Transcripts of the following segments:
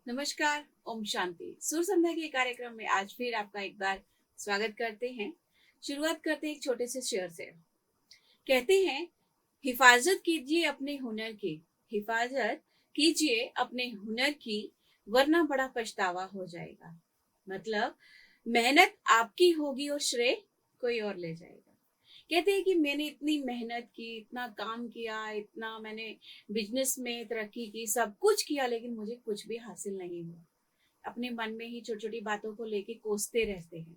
नमस्कार, ओम शांति। सुर संध्या के कार्यक्रम में आज फिर आपका एक बार स्वागत करते हैं। शुरुआत करते हैं एक छोटे से शेर से। कहते हैं, हिफाजत कीजिए अपने हुनर की, हिफाजत कीजिए अपने हुनर की, वरना बड़ा पछतावा हो जाएगा। मतलब मेहनत आपकी होगी और श्रेय कोई और ले जाएगा। कहते हैं कि मैंने इतनी मेहनत की, इतना काम किया, इतना मैंने बिजनेस में तरक्की की, सब कुछ किया, लेकिन मुझे कुछ भी हासिल नहीं हुआ। अपने मन में ही छोटी छोटी बातों को लेके कोसते रहते हैं।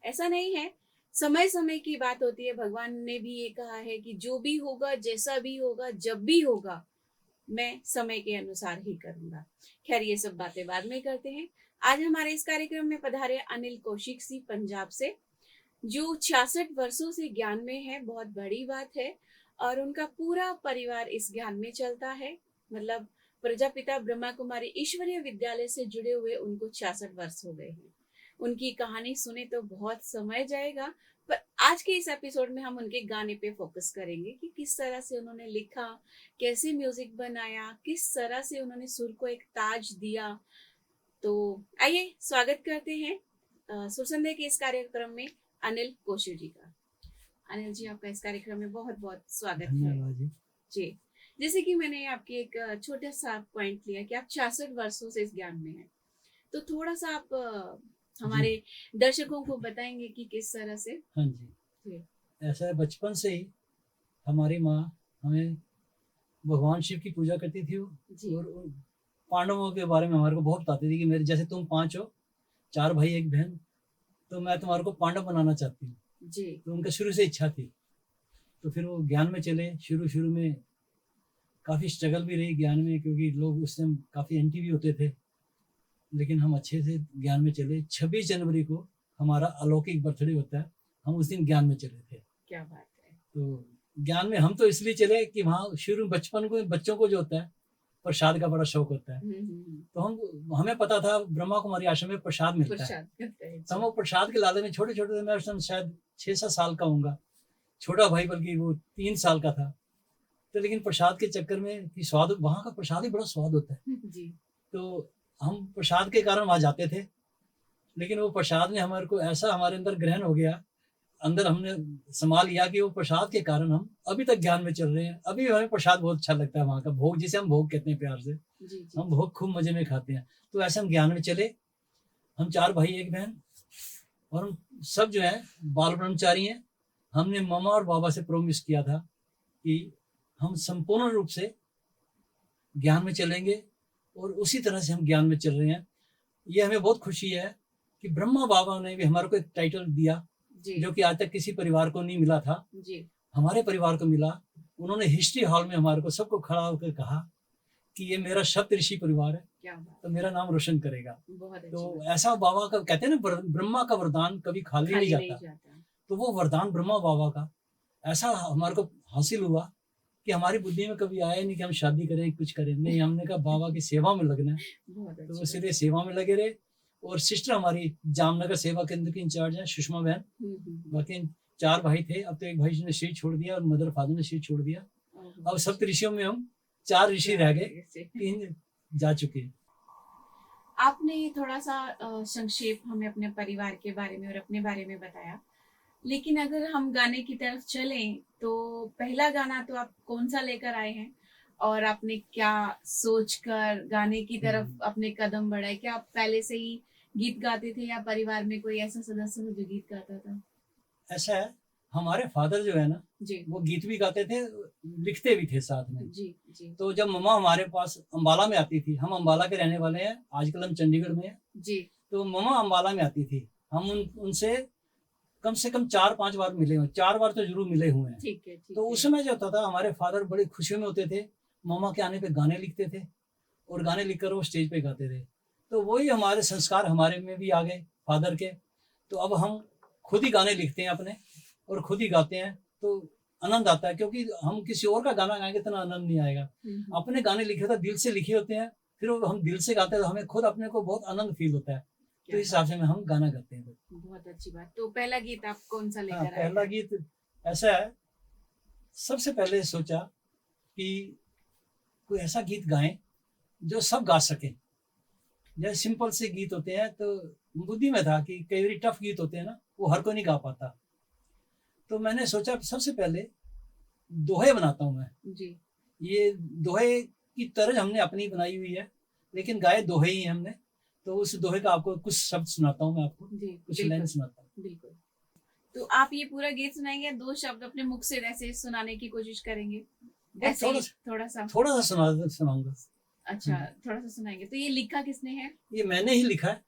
ऐसा नहीं है, समय समय की बात होती है। भगवान ने भी ये कहा है कि जो भी होगा, जैसा भी होगा, जब भी होगा, मैं समय के अनुसार ही करूंगा। खैर, ये सब बातें बाद में करते हैं। आज हमारे इस कार्यक्रम में पधारे अनिल कौशिक सी पंजाब से, जो 66 वर्षों से ज्ञान में है। बहुत बड़ी बात है। और उनका पूरा परिवार इस ज्ञान में चलता है। मतलब प्रजापिता ब्रह्मा कुमारी ईश्वरीय विद्यालय से जुड़े हुए उनको 66 वर्ष हो गए हैं। उनकी कहानी सुने तो बहुत समय जाएगा, पर आज के इस एपिसोड में हम उनके गाने पे फोकस करेंगे कि किस तरह से उन्होंने लिखा, कैसे म्यूजिक बनाया, किस तरह से उन्होंने सुर को एक ताज दिया। तो आइए स्वागत करते हैं सुर संध्या के इस कार्यक्रम में अनिल कौशिक जी का। अनिल जी, आपका इस कार्यक्रम में बहुत बहुत स्वागत है। धन्यवाद जी। जी, जैसे कि मैंने आपकी एक छोटा सा पॉइंट लिया कि आप 66 वर्षों से इस ज्ञान में हैं, तो थोड़ा सा आप हमारे दर्शकों को बताएंगे कि किस तरह से। हाँ जी, जी ऐसा है, बचपन से ही हमारी माँ हमें भगवान शिव की पूजा करती थी जी और पांडवों के बारे में हमारे को बहुत बताती थी कि मेरे जैसे तुम 5 हो, 4 भाई 1 बहन, तो मैं तुम्हारे को पांडव बनाना चाहती हूँ। जी तो उनका शुरू से इच्छा थी। तो फिर वो ज्ञान में चले। शुरू शुरू में काफ़ी स्ट्रगल भी रही ज्ञान में, क्योंकि लोग उस टाइम काफ़ी एंटी भी होते थे, लेकिन हम अच्छे से ज्ञान में चले। 26 जनवरी को हमारा अलौकिक बर्थडे होता है, हम उस दिन ज्ञान में चले थे। क्या बात है। तो ज्ञान में हम तो इसलिए चले कि वहाँ शुरू बचपन को बच्चों को जो होता है, प्रसाद का बड़ा शौक होता है। तो हमें पता था ब्रह्मा कुमारी आश्रम में प्रसाद मिलता है। प्रसाद करते हैं तो हम जी। वो प्रसाद के लालच में छोटे छोटे थे। मैं उस समय शायद 6-7 साल का हूँगा। छोटा भाई बल्कि वो 3 साल का था। तो लेकिन प्रसाद के चक्कर में कि स्वाद, वहाँ का प्रसाद ही बड़ा स्वाद होता है। जी तो हम प्रसाद के कारण वहाँ जाते थे। लेकिन वो प्रसाद ने हमारे को ऐसा हमारे अंदर ग्रहण हो गया, अंदर हमने समा लिया कि वो प्रसाद के कारण हम अभी तक ज्ञान में चल रहे हैं। अभी हमें प्रसाद बहुत अच्छा लगता है, वहाँ का भोग, जिसे हम भोग कहते हैं प्यार से। जी जी हम भोग खूब मजे में खाते हैं। तो ऐसे हम ज्ञान में चले। हम 4 भाई 1 बहन, और हम सब जो है बाल ब्रह्मचारी हैं। हमने मामा और बाबा से प्रोमिस किया था कि हम संपूर्ण रूप से ज्ञान में चलेंगे, और उसी तरह से हम ज्ञान में चल रहे हैं। ये हमें बहुत खुशी है कि ब्रह्मा बाबा ने भी हमारे को एक टाइटल दिया, जी जो कि आज तक किसी परिवार को नहीं मिला था। जी। हमारे परिवार को मिला। उन्होंने हिस्ट्री हॉल में हमारे को सबको खड़ा होकर कहा कि ये मेरा सप्त ऋषि परिवार है, क्या बात, तो मेरा नाम रोशन करेगा। बहुत अच्छी तो बात। ऐसा बाबा का कहते हैं ना, ब्रह्मा का वरदान कभी खाली नहीं खाली नहीं जाता। जाता। तो वो वरदान ब्रह्मा बाबा का ऐसा हमारे को हासिल हुआ कि हमारी बुद्धि में कभी आया नहीं कि हम शादी करें, कुछ करें। नहीं, हमने कहा बाबा की सेवा में लगना है। बहुत तो अच्छी इसलिए सेवा में लगे रहे। और सिस्टर हमारी जामनगर सेवा केंद्र की इंचार्ज है, सुषमा बहन। बात। बाकी 4 भाई थे, अब तो एक भाई ने शीट छोड़ दिया और मदर फादर ने शीट छोड़ दिया। अब सप्त ऋषियों में हम 4 ऋषि रह गए, 3 जा चुके हैं। आपने थोड़ा सा संक्षेप हमें अपने परिवार के बारे में और अपने बारे में बताया, लेकिन अगर हम गाने की तरफ चलें तो पहला गाना तो आप कौन सा लेकर आए हैं, और आपने क्या सोचकर गाने की तरफ अपने कदम बढ़ाए? क्या आप पहले से ही गीत गाते थे, या परिवार में कोई ऐसा सदस्य हो जो गीत गाता था? ऐसा है, हमारे फादर जो है ना जी वो गीत भी गाते थे, लिखते भी थे साथ में। जी जी तो जब मम्मा हमारे पास अम्बाला में आती थी, हम अम्बाला के रहने वाले हैं, आजकल हम चंडीगढ़ में हैं। जी। तो मम्मा अम्बाला में आती थी। हम उनसे कम से कम 4-5 बार मिले हुए, 4 बार तो जरूर मिले हुए हैं। ठीक है ठीक तो है। उस समय जो होता था, हमारे फादर बड़ी खुशियों में होते थे। मम्मा के आने पे गाने लिखते थे, और गाने लिखकर वो स्टेज पे गाते थे। तो वही हमारे संस्कार हमारे में भी आ गए फादर के। तो अब हम खुद ही गाने लिखते हैं अपने, और खुद ही गाते हैं। तो आनंद आता है, क्योंकि हम किसी और का गाना गाएंगे इतना आनंद नहीं आएगा। अपने गाने लिखे होते दिल से लिखे होते हैं, फिर वो हम दिल से गाते हैं, तो हमें खुद अपने को बहुत आनंद फील होता है। तो इस हिसाब से हम गाना गाते हैं। बहुत अच्छी बात। तो पहला गीत आप कौन सा लेकर आए? पहला गीत ऐसा है, सबसे पहले सोचा कि कोई ऐसा गीत गाएं जो सब गा सकें। जैसे सिंपल से गीत होते हैं, तो बुद्धि में था कि कई बार टफ गीत होते हैं ना, वो हर कोई नहीं गा पाता। तो मैंने सोचा सबसे पहले दोहे बनाता हूँ मैं। जी ये दोहे की तरज हमने अपनी बनाई हुई है, लेकिन गाए दोहे ही हैं हमने। तो उस दोहे का आपको कुछ शब्द सुनाता हूँ मैं आपको, जी कुछ लाइन सुनाता हूँ। बिल्कुल। तो आप ये पूरा गीत सुनाएंगे, 2 शब्द अपने मुख से ऐसे सुनाने की कोशिश करेंगे? ऐसे ही थोड़ा सा सुनाऊंगा। अच्छा, थोड़ा सा सुनाएंगे। तो ये लिखा किसने है? ये मैंने ही लिखा है।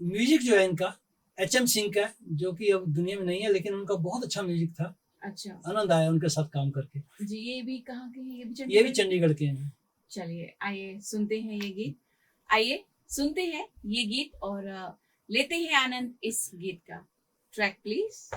म्यूजिक जो है इनका HM सिंह का है, जो कि अब दुनिया में नहीं है, लेकिन उनका बहुत अच्छा म्यूजिक था। अच्छा आनंद आया उनके साथ काम करके। जी। ये भी कहाँ के हैं? ये भी चंडीगढ़ के हैं। चलिए आइए सुनते हैं ये गीत। आइए सुनते हैं ये गीत और लेते हैं आनंद इस गीत का। Track please.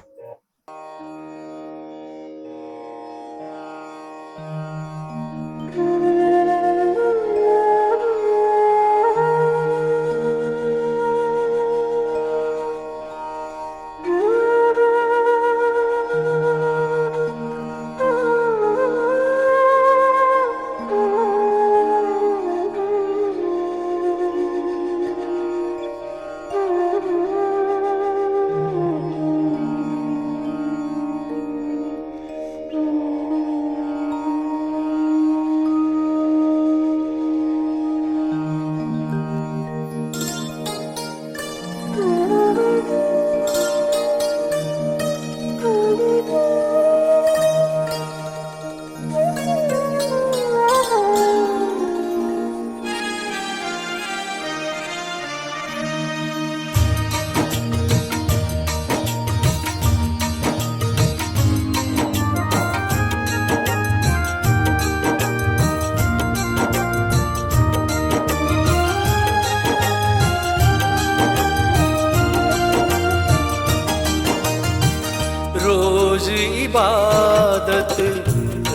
रोज इबादत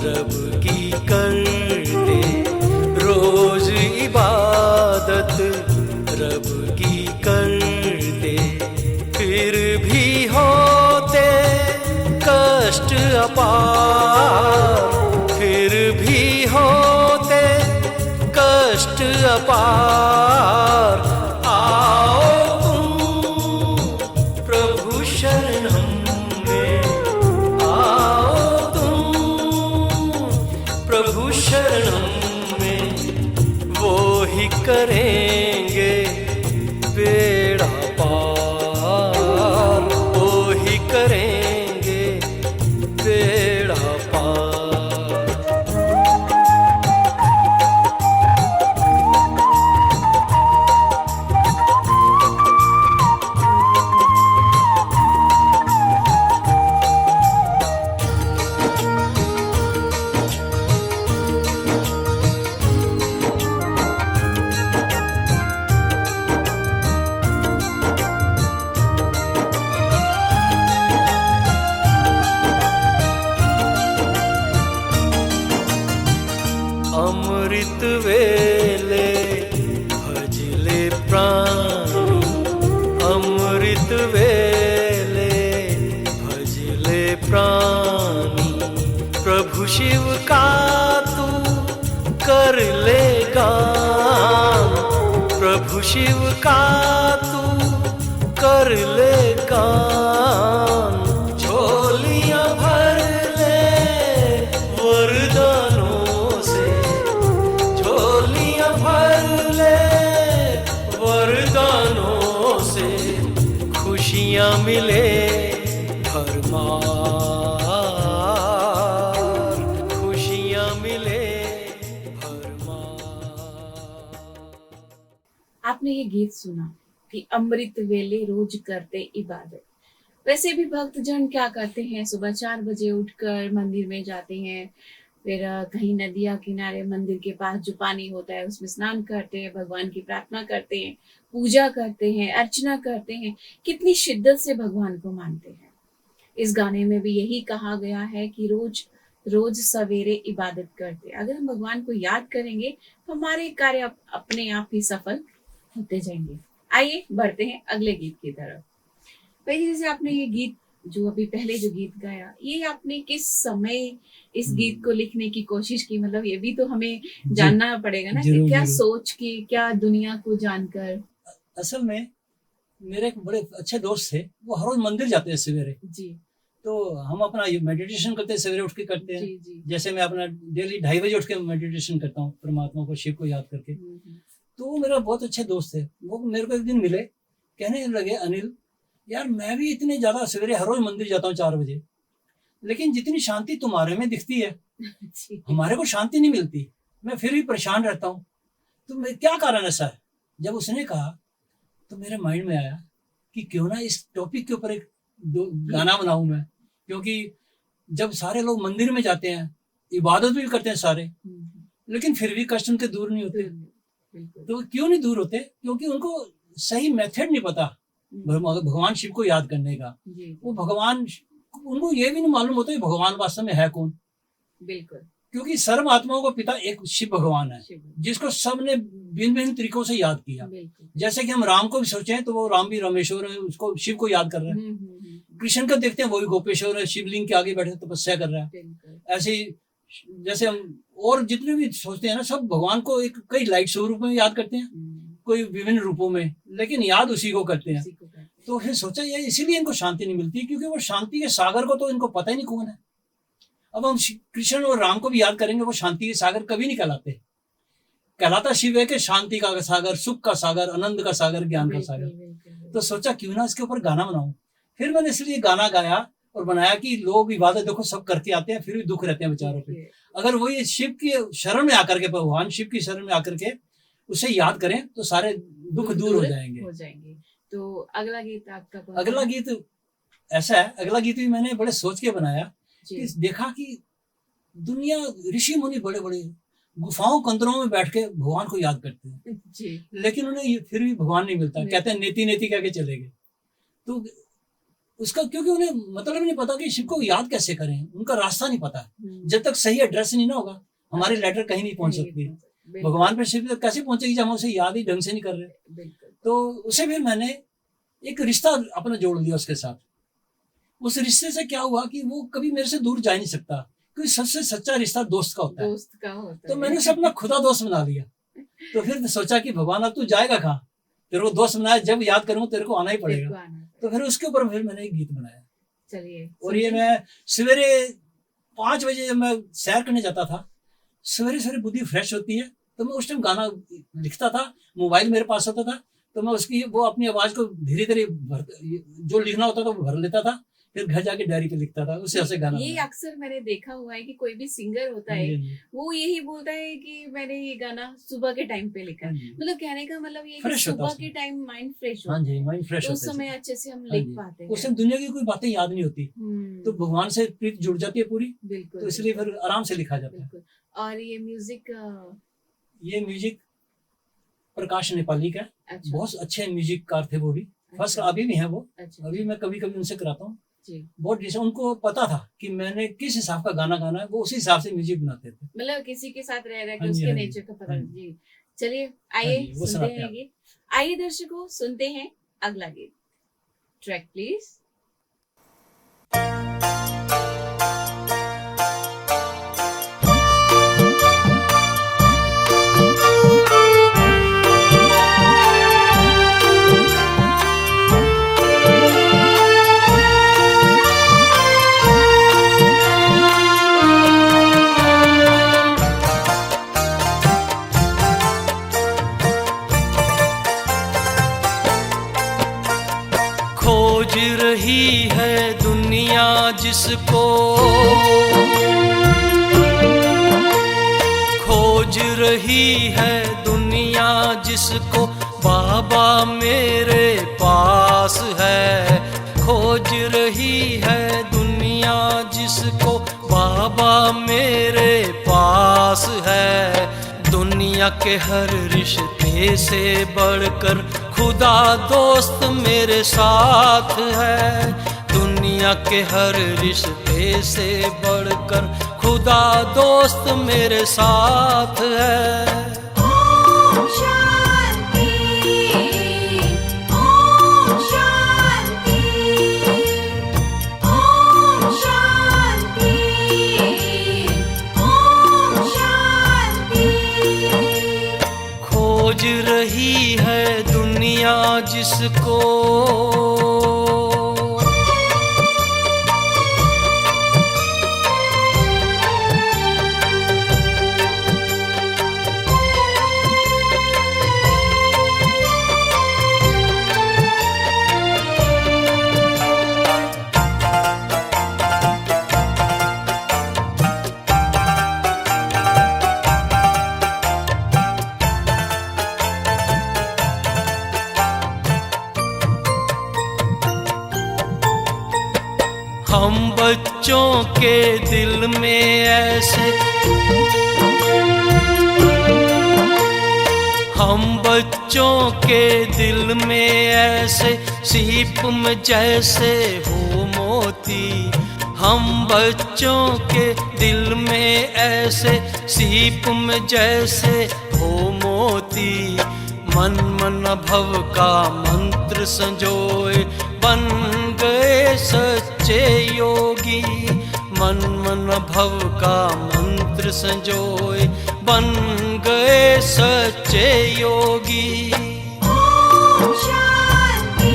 रब की करते, रोज इबादत रब की करते, फिर भी होते कष्ट अपार, फिर भी होते कष्ट अपार। आओ तुम प्रभु शरणम शरणम में, वो ही करेंगे बेड़ा पार, वो ही करेंगे बेड़ा पार। अमृत वेले भजले प्राणी, अमृत वेले भजले प्राणी, प्रभु शिव का तू कर ले गान, प्रभु शिव का तू कर ले गान। झोलियां भर ले वरदानों से, झोलियां भर ले वरदानों से, खुशियां मिले भरमार, खुशियां मिले भरमार। आपने ये गीत सुना कि अमृत वेले रोज करते इबादत। वैसे भी भक्तजन क्या करते हैं, सुबह 4 बजे उठकर मंदिर में जाते हैं, फिर कहीं नदिया किनारे मंदिर के पास जो पानी होता है उसमें स्नान करते हैं, भगवान की प्रार्थना करते हैं, पूजा करते हैं, अर्चना करते हैं, कितनी शिद्दत से भगवान को मानते हैं। इस गाने में भी यही कहा गया है कि रोज रोज सवेरे इबादत करते। अगर हम भगवान को याद करेंगे तो हमारे कार्य अपने आप ही सफल होते जाएंगे। आइए बढ़ते हैं अगले गीत की तरफ। पहले जैसे आपने ये गीत जो अभी पहले जो गीत गाया, ये आपने किस समय इस गीत को लिखने की कोशिश की? मतलब ये भी तो हमें जानना पड़ेगा ना कि क्या सोच के, क्या दुनिया को जानकर? असल में मेरे एक बड़े अच्छे दोस्त थे, वो हर रोज मंदिर जाते हैं सवेरे। जी तो हम अपना मेडिटेशन करते हैं, सवेरे उठ के करते हैं। जी जी। जैसे मैं अपना डेली 2:30 बजे उठ के मेडिटेशन करता हूँ, परमात्मा को, शिव को याद करके। हम्म। तो वो मेरा बहुत अच्छे दोस्त है। वो मेरे को एक दिन मिले, कहने लगे, अनिल यार मैं भी इतने ज्यादा सवेरे हर रोज मंदिर जाता हूँ 4 बजे, लेकिन जितनी शांति तुम्हारे में दिखती है जी। हमारे को शांति नहीं मिलती, मैं फिर भी परेशान रहता हूँ। तो मैं क्या कारण है सर? जब उसने कहा तो मेरे माइंड में आया कि क्यों ना इस टॉपिक के ऊपर एक गाना बनाऊं मैं, क्योंकि जब सारे लोग मंदिर में जाते हैं, इबादत भी करते हैं सारे, लेकिन फिर भी कष्ट उनके दूर नहीं होते। बिल्कुल। तो क्यों नहीं दूर होते? क्योंकि उनको सही मेथड नहीं पता भगवान शिव को याद करने का। जी वो भगवान, उनको ये भी नहीं मालूम होता कि भगवान वास्तव में है कौन। बिल्कुल। क्योंकि सर्व आत्माओं का पिता एक शिव भगवान है, शिव। जिसको सबने भिन्न भिन्न तरीकों से याद किया। बिल्कुल। जैसे कि हम राम को भी सोचे तो वो राम भी रामेश्वर है, उसको शिव को याद कर रहे हैं। कृष्ण का देखते हैं, वो भी गोपेश्वर है, शिवलिंग के आगे बैठे तपस्या कर रहा है। बिल्कुल। ऐसे ही जैसे हम और जितने भी सोचते हैं ना, सब भगवान को एक कई लाइट स्वरूप में याद करते हैं, कोई विभिन्न रूपों में, लेकिन याद उसी को करते हैं। तो फिर सोचा ये इसीलिए इनको शांति नहीं मिलती, क्योंकि वो शांति के सागर को तो इनको पता ही नहीं कौन है। अब हम कृष्ण और राम को भी याद करेंगे, वो शांति के सागर कभी नहीं कहलाते। कहलाता शिव है कि शांति का सागर, सुख का सागर, आनंद का सागर, ज्ञान का सागर। तो सोचा क्यों ना इसके ऊपर गाना बनाऊं। फिर मैंने इसलिए गाना गाया और बनाया कि लोग इबादत देखो सब करके आते हैं, फिर भी दुख रहते हैं बेचारों पे। अगर वो ये शिव की शरण में आकर के, भगवान शिव की शरण में आकर के उसे याद करें तो सारे दुख दूर हो जाएंगे। तो अगला गीत आपका कौन? अगला गीत ऐसा है, अगला गीत भी मैंने बड़े सोच के बनाया कि देखा कि दुनिया, ऋषि मुनि बड़े बड़े गुफाओं कंदरों में बैठ के भगवान को याद करते हैं जी। लेकिन उन्हें फिर भी भगवान नहीं मिलता। कहते हैं नेति नेति कह के चले गए। तो उसका क्योंकि उन्हें मतलब नहीं पता कि शिव को याद कैसे करें, उनका रास्ता नहीं पता। जब तक सही एड्रेस नहीं ना होगा, हमारी लेटर कहीं नहीं पहुंच सकती। भगवान पे शिव कैसे पहुंचेगी जब हम उसे याद ही ढंग से नहीं कर रहे। तो उसे फिर मैंने एक रिश्ता अपना जोड़ लिया उसके साथ। उस रिश्ते से क्या हुआ कि वो कभी मेरे से दूर जा नहीं सकता, क्योंकि सबसे सच्चा रिश्ता दोस्त का होता है। तो मैंने उसे अपना खुदा दोस्त बना लिया। तो फिर सोचा कि भगवान अब तू जाएगा कहाँ, तेरे को दोस्त बनाया, जब याद करूँ तेरे को आना ही पड़ेगा। तो फिर उसके ऊपर फिर मैंने एक गीत बनाया। चलिए। और ये मैं सवेरे 5 बजे जब मैं सैर करने जाता था, सवेरे सवेरे बुद्धि फ्रेश होती है, तो मैं उस टाइम गाना लिखता था। मोबाइल मेरे पास होता था, तो मैं उसकी वो अपनी आवाज को धीरे धीरे जो लिखना होता था वो भर लेता था, फिर घर जाके डायरी पे लिखता था, उससे ऐसे गाना। ये अक्सर मैंने देखा हुआ है कि कोई भी सिंगर होता है वो यही बोलता है कि मैंने ये गाना सुबह के टाइम पे लिखा है। मतलब कहने का मतलब ये कि सुबह के टाइम माइंड फ्रेश होता है। माइंड फ्रेश होता है, उस समय अच्छे से हम लिख पाते हैं। उस टाइम दुनिया की कोई बातें याद नहीं होती, तो भगवान से प्रीत जुड़ जाती है पूरी। बिल्कुल। तो इसलिए फिर आराम से लिखा जाता है। और ये म्यूजिक प्रकाश नेपाली का। अच्छा। बहुत अच्छे म्यूजिककार थे वो भी। फर्स्ट अभी भी हैं वो। अच्छा। अभी मैं कभी कभी उनसे कराता हूँ। बहुत उनको पता था कि मैंने किस हिसाब का गाना गाना है, वो उसी हिसाब से म्यूजिक बनाते थे। मतलब किसी के साथ रह रहा है उसके नेचर का पता। जी चलिए आइए सुनते हैं गीत। आइए दर्शकों सुनते हैं अगला गीत। Track please. खोज रही है दुनिया जिसको, खोज रही है दुनिया जिसको बाबा मेरे पास है। खोज रही है दुनिया जिसको बाबा मेरे पास है। दुनिया के हर रिश्ते से बढ़कर खुदा दोस्त मेरे साथ है। दुनिया के हर रिश्ते से बढ़कर खुदा दोस्त मेरे साथ है। ओम शांति, ओम शांति, ओम शांति, ओम शांति। खोज रही है दुनिया दुनिया जिसको हम बच्चों के दिल में ऐसे हम बच्चों के दिल में ऐसे सीप में जैसे हो मोती हम बच्चों के दिल में ऐसे सीप में जैसे हो मोती मन मन भव का मंत्र संजोए बन गए सच्चे योगी मन मन भव का मंत्र संजोए बन गए सच्चे योगी ओम शांति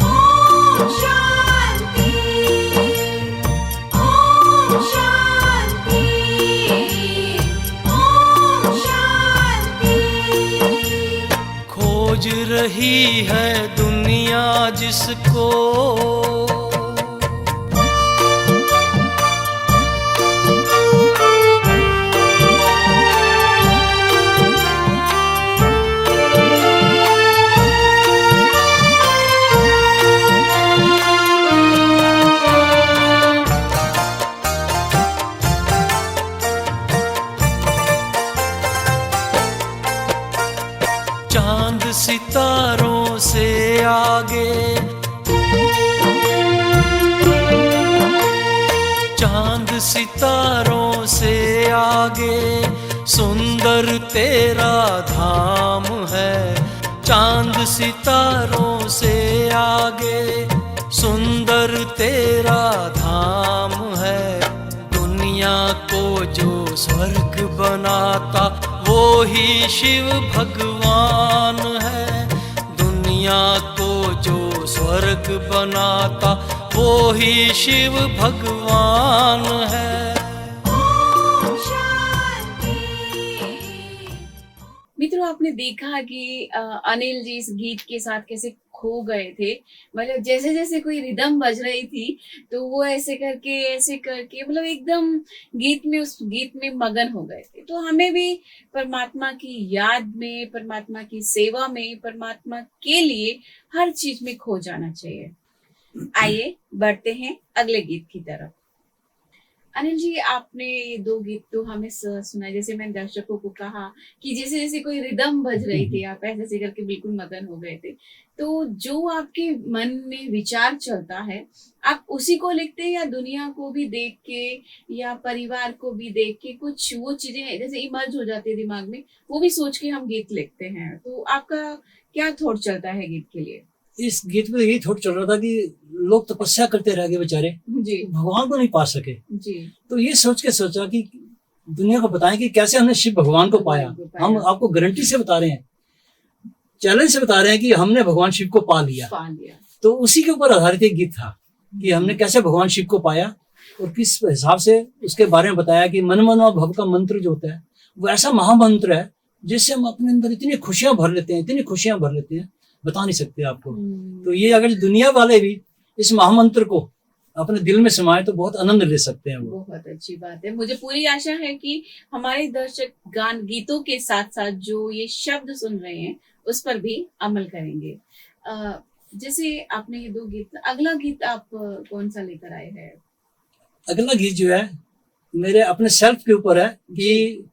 ओम शांति ओम शांति ओम शांति खोज रही है दुनिया जिसको चांद सितारों से आगे चांद सितारों से आगे सुंदर तेरा धाम है चांद सितारों से आगे सुंदर तेरा धाम है दुनिया को जो स्वर्ग बनाता वो ही शिव भगवान है दुनिया को जो स्वर्ग बनाता वो ही शिव भगवान है ओम शांति मित्रों, आपने देखा कि अनिल जी इस गीत के साथ कैसे खो गए थे। मतलब जैसे जैसे कोई रिदम बज रही थी तो वो ऐसे करके मतलब एकदम उस गीत में मगन हो गए थे। तो हमें भी परमात्मा की याद में, परमात्मा की सेवा में, परमात्मा के लिए हर चीज में खो जाना चाहिए। आइए बढ़ते हैं अगले गीत की तरफ। अनिल जी, आपने ये दो गीत तो हमें सुना, जैसे मैंने दर्शकों को कहा कि जैसे जैसे कोई रिदम बज रही थी आप ऐसे ऐसे करके बिल्कुल मगन हो गए थे। तो जो आपके मन में विचार चलता है आप उसी को लिखते हैं या दुनिया को भी देख के या परिवार को भी देख के कुछ वो चीजें जैसे इमर्ज हो जाती है दिमाग में, वो भी सोच के हम गीत लिखते हैं? तो आपका क्या थॉट चलता है गीत के लिए? इस गीत में यही थोड़ा चल रहा था कि लोग तपस्या करते रह गए बेचारे, जी भगवान को नहीं पा सके। जी तो ये सोच के सोचा कि दुनिया को बताएं कि कैसे हमने शिव भगवान को पाया। हम आपको गारंटी से बता रहे हैं, चैलेंज से बता रहे हैं कि हमने भगवान शिव को पा लिया। तो उसी के ऊपर आधारित एक गीत था कि हमने कैसे भगवान शिव को पाया और किस हिसाब से उसके बारे में बताया कि मन मन और भव का मंत्र जो होता है वो ऐसा महामंत्र है जिससे हम अपने अंदर इतनी खुशियां भर लेते हैं, बता नहीं सकते आपको। तो ये अगर दुनिया वाले भी इस महामंत्र को अपने दिल में समाये तो बहुत आनंद ले सकते हैं वो। बहुत अच्छी बात है। मुझे पूरी आशा है कि हमारे दर्शक गीतों के साथ साथ जो ये शब्द सुन रहे हैं उस पर भी अमल करेंगे। जैसे आपने ये दो गीत, अगला गीत आप कौन सा लेकर आए हैं? अगला गीत जो है मेरे अपने सेल्फ के ऊपर है कि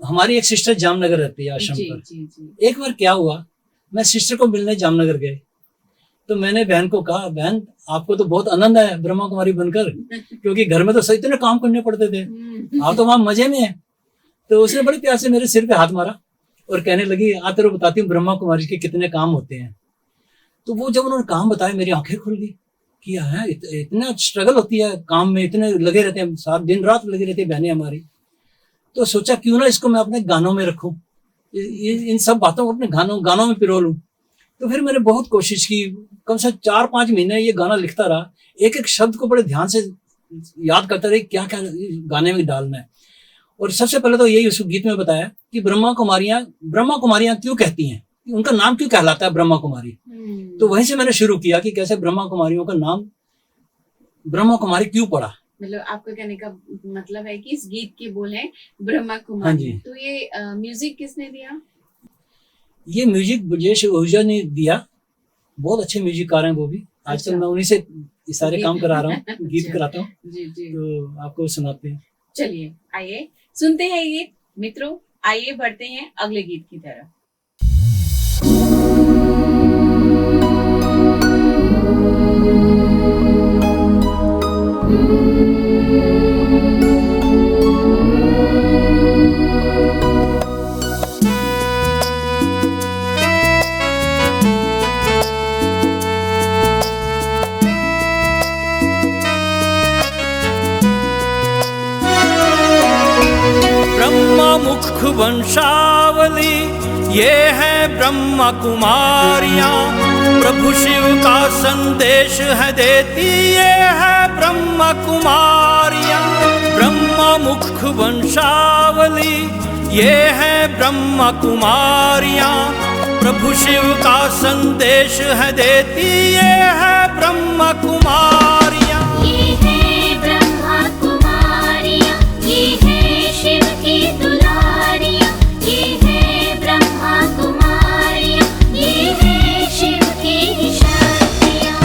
हमारी एक सिस्टर जामनगर रहती है आश्रम पर। जी। एक बार क्या हुआ, मैं सिस्टर को मिलने जामनगर गए तो मैंने बहन को कहा, बहन आपको तो बहुत आनंद है ब्रह्मा कुमारी बनकर, क्योंकि घर में तो सही इतने काम करने पड़ते थे, आप तो वहां मजे में है। तो उसने बड़े प्यार से मेरे सिर पे हाथ मारा और कहने लगी, आ तेरे बताती हूँ ब्रह्मा कुमारी के कितने काम होते हैं। तो वो जब उन्होंने काम बताया मेरी आंखें खुल गई कि है इतना स्ट्रगल होती है काम में, इतने लगे रहते हैं, सारा दिन रात लगे रहते हैं बहनें हमारी। तो सोचा क्यों ना इसको मैं अपने गानों में रखूं। इन सब बातों को अपने गानों में पिरो लूं। तो फिर मैंने बहुत कोशिश की, कम से 4-5 महीने ये गाना लिखता रहा, एक एक शब्द को बड़े ध्यान से याद करता रहा क्या क्या गाने में डालना है। और सबसे पहले तो यही उस गीत में बताया कि ब्रह्मा कुमारियां क्यों कहती हैं, उनका नाम क्यों कहलाता है ब्रह्मा कुमारी। तो वहीं से मैंने शुरू किया कि कैसे ब्रह्मा कुमारियों का नाम ब्रह्मा कुमारी क्यों पड़ा। मतलब आपका कहने का मतलब है कि इस गीत के बोल हैं ब्रह्मा हाँ कुमारी। जी। तो ये म्यूजिक किसने दिया? ये म्यूजिक ब्रजेश ओहुजा ने दिया, बहुत अच्छे म्यूजिककार हैं वो भी। आजकल अच्छा। मैं उन्हीं से सारे काम करा रहा हूँ, गीत अच्छा। कराता हूँ, जी जी। तो आपको सुनाते हैं। चलिए आइए सुनते हैं ये मित्रों, आइए बढ़ते हैं अगले गीत की तरफ। ब्रह्मा मुख वंशावली ये है ब्रह्मा कुमारियां, प्रभु शिव का संदेश है देती ये है ब्रह्मा कुमारियां। ब्रह्मा मुख वंशावली ये है ब्रह्मा कुमारियां, प्रभु शिव का संदेश है देती ये है ब्रह्मा कुमारियां। ये है ब्रह्मा कुमारियाँ, ये है शिव की दुलारियाँ। ये है ब्रह्मा कुमारियाँ, ये है शिव की शक्तियाँ।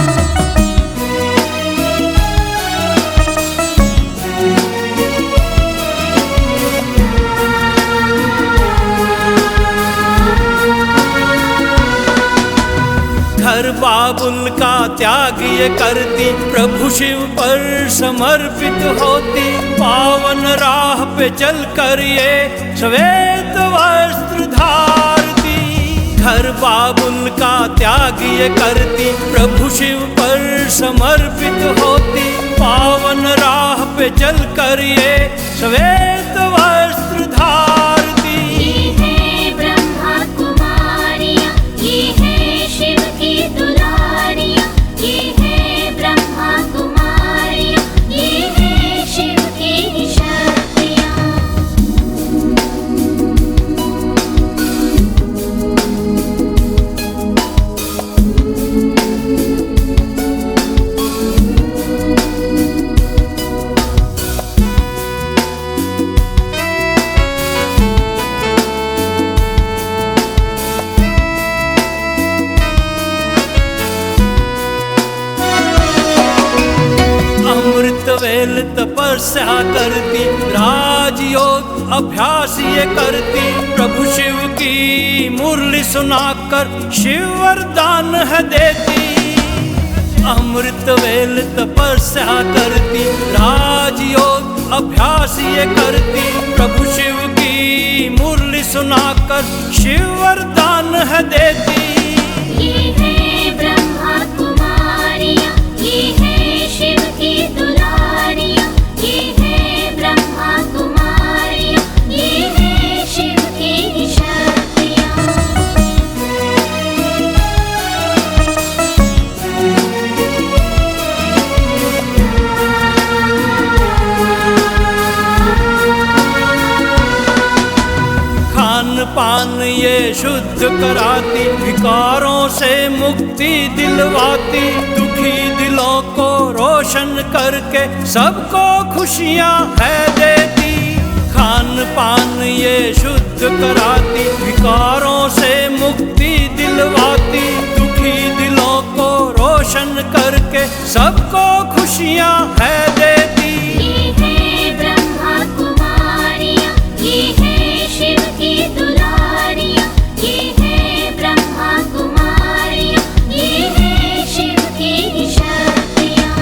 घर बाबुल का त्याग ये करती, प्रभु शिव पर समर्पित होती। पावन राह पे चल कर ये श्वेत वस्त्र धारती। घर बाबुल का त्याग ये करती, प्रभु शिव पर समर्पित होती। पावन राह पे चल कर ये श्वेत वस्त्र धारती। ये है ब्रह्मा कुमारियाँ, ये है शिव की दुलारियाँ। ये है ब्रह्मा कुमारियाँ, ये है शिव की शक्तियाँ। अमृत वेल तपस्या करती, राजयोग अभ्यास ये करती। प्रभु शिव की मुरली सुनाकर शिव वरदान है देती। अमृत वेल तपस्या करती, राजयोग अभ्यास ये करती। प्रभु शिव की मुरली सुनाकर शिव वरदान है देती। ये है ब्रह्मा कुमारियाँ, ये है शिव की दुलारियाँ। ये है ब्रह्मा कुमारियाँ, ये है शिव की शक्तियाँ। खान पान ये शुद्ध कराती, विकारों से मुक्ति दिलवाती। दुखी दिलों को रोशन करके सबको खुशियाँ है देती। खान पान ये शुद्ध कराती, विकारों से मुक्ति दिलवाती। दुखी दिलों को रोशन करके सबको खुशियाँ है देती। ये है ब्रह्मा कुमारियाँ, ये है शिव की दुलारियाँ। ये है ब्रह्मा कुमारियाँ, ये है शिव की शक्तियाँ।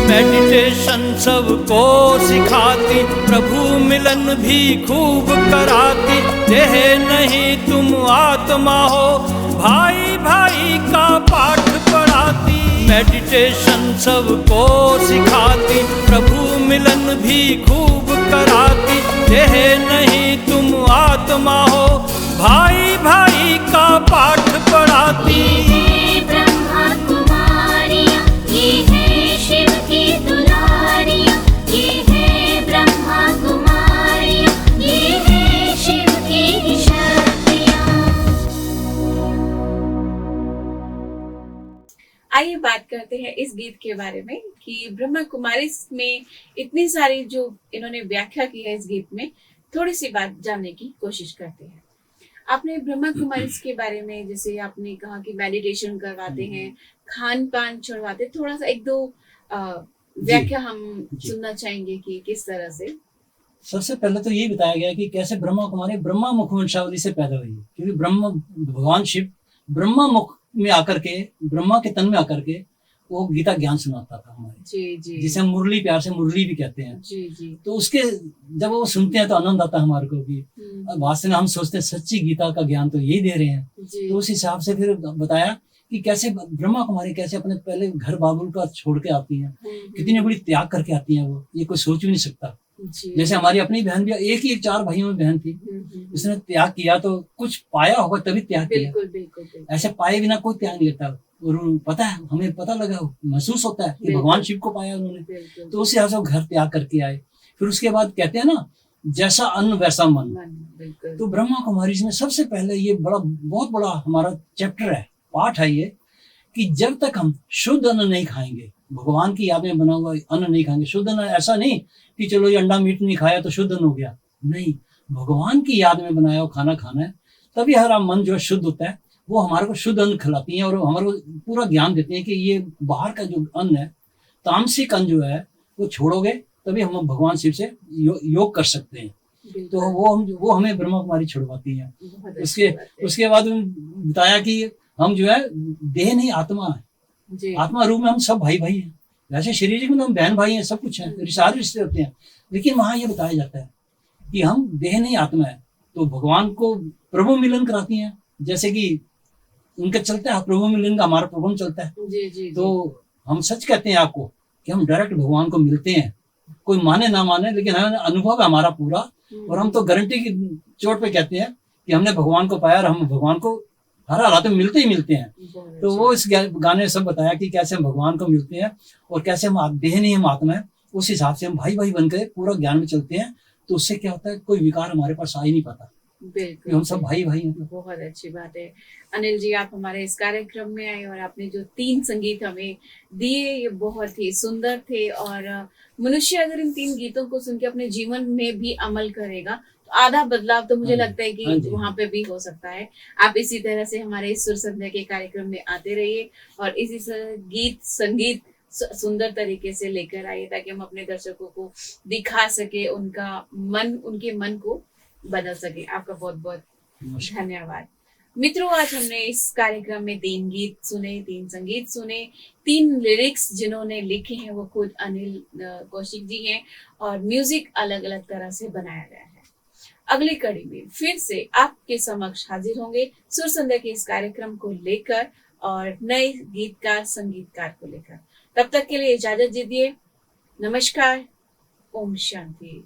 मेडिटेशन सबको सिखाती, प्रभु मिलन भी खूब कराती। देह नहीं तुम आत्मा हो, भाई भाई का पाठ पढ़ाती। मेडिटेशन सबको सिखाती, प्रभु मिलन भी खूब कराती। देह नहीं तुम आत्मा हो, भाई भाई का पाठ पढ़ाती। ये ब्रह्मा कुमारियाँ, ये है शिव की दुलारियाँ। ये है ब्रह्मा कुमारियाँ, ये है शिव की शक्तियाँ। आइए बात करते हैं इस गीत के बारे में कि ब्रह्मा कुमारी में इतनी सारी जो इन्होंने व्याख्या की है इस गीत में, थोड़ी सी बात जानने की कोशिश करते हैं। आपने ब्रह्मा कुमारी के बारे में, जैसे आपने कहा कि मेडिटेशन करवाते हैं, खान पान छुड़वाते, थोड़ा सा एक दो व्याख्या हम सुनना चाहेंगे कि किस तरह से। सबसे पहले तो ये बताया गया कि कैसे ब्रह्मा कुमारी ब्रह्मा मुख वंशावली से पैदा हुई, क्योंकि ब्रह्मा भगवान शिव ब्रह्मा मुख में आकर के, ब्रह्मा के तन में आकर के वो गीता ज्ञान सुनाता था हमारे, जी जी, जिसे हम मुरली, प्यार से मुरली भी कहते हैं। जी जी। तो उसके जब वो सुनते हैं तो आनंद आता है हमारे को भी। अब वास्तव में हम सोचते हैं सच्ची गीता का ज्ञान तो यही दे रहे हैं। जी तो उस हिसाब से फिर बताया कि कैसे ब्रह्मा कुमारी कैसे अपने पहले घर बाबुल का छोड़ के आती हैं, कितनी बड़ी त्याग करके आती हैं वो, ये कोई सोच भी नहीं सकता। जी। जैसे हमारी अपनी बहन भी एक ही 4 भाइयों में बहन थी, उसने त्याग किया तो कुछ पाया होगा तभी त्याग किया, बिल्कुल बिल्कुल बिल्कुल। ऐसे पाए बिना कोई त्याग नहीं करता। और पता है, हमें पता लगा, महसूस होता है कि बिल्कुल। भगवान शिव को पाया उन्होंने, बिल्कुल। तो उस हिसाब से वो घर त्याग करके आए। फिर उसके बाद कहते हैं ना, जैसा अन्न वैसा मन। बिल्कुल। तो ब्रह्मा कुमारी में सबसे पहले ये बहुत बड़ा हमारा चैप्टर है, पाठ है ये, कि जब तक हम शुद्ध अन्न नहीं खाएंगे, भगवान की याद में बना हुआ अन्न नहीं खाएंगे। शुद्ध अन्न ऐसा नहीं कि चलो ये अंडा मीट नहीं खाया तो शुद्ध अन्न हो गया, नहीं, भगवान की याद में बनाया हुआ खाना खाना है, तभी हमारा मन जो है शुद्ध होता है। वो हमारे को शुद्ध अन्न खिलाती हैं और हमारे को पूरा ज्ञान देते हैं कि ये बाहर का जो अन्न है, तामसिक अन्न जो है, वो छोड़ोगे तभी हम भगवान शिव से योग कर सकते हैं। तो वो हमें ब्रह्मा कुमारी छुड़वाती हैं। उसके बाद बताया कि हम जो है देह नहीं आत्मा है, आत्मा रूप में हम सब भाई भाई हैं। वैसे शरीर में तो हम बहन भाई हैं, सब कुछ है, सारे रिश्ते होते हैं, लेकिन वहाँ ये बताया जाता है कि हम देह नहीं आत्मा है। तो भगवान को प्रभु मिलन कराती हैं, जैसे कि उनका चलता है प्रभु मिलन का, हमारा प्रभु चलता है। जी जी। तो हम सच कहते हैं आपको कि हम डायरेक्ट भगवान को मिलते हैं, कोई माने ना माने, लेकिन अनुभव है हमारा पूरा। और हम तो गारंटी की चोट पे कहते हैं कि हमने भगवान को पाया और हम भगवान को हर हालात में मिलते ही मिलते हैं। तो वो इस गाने में सब बताया कि कैसे हम भगवान को मिलते हैं और कैसे हम देह नहीं हम आत्मा है। उस हिसाब से हम भाई भाई बनकर पूरा ज्ञान में चलते हैं। तो उससे क्या होता है, कोई विकार हमारे पास आ ही नहीं पाता, बिल्कुल। हम सब भाई भाई हैं। बहुत अच्छी बात है अनिल जी, आप हमारे इस कार्यक्रम में आए और आपने जो 3 संगीत हमें दिए, ये बहुत ही सुंदर थे। और मनुष्य अगर इन 3 गीतों को सुन के अपने जीवन में भी अमल करेगा तो आधा बदलाव तो मुझे लगता है कि वहां पे भी हो सकता है। आप इसी तरह से हमारे इस सुर संध्या के कार्यक्रम में आते रहिए और इसी गीत संगीत सुंदर तरीके से लेकर आइए, ताकि हम अपने दर्शकों को दिखा सके, उनके मन को बदल सके। आपका बहुत बहुत धन्यवाद। मित्रों, आज हमने इस कार्यक्रम में 3 गीत सुने, 3 संगीत सुने, 3 लिरिक्स जिन्होंने लिखे हैं वो खुद अनिल कौशिक जी हैं और म्यूजिक अलग अलग तरह से बनाया गया है। अगली कड़ी में फिर से आपके समक्ष हाजिर होंगे सुर संध्या के इस कार्यक्रम को लेकर और नए गीतकार संगीतकार को लेकर। तब तक के लिए इजाजत दीजिए। नमस्कार। ओम शांति।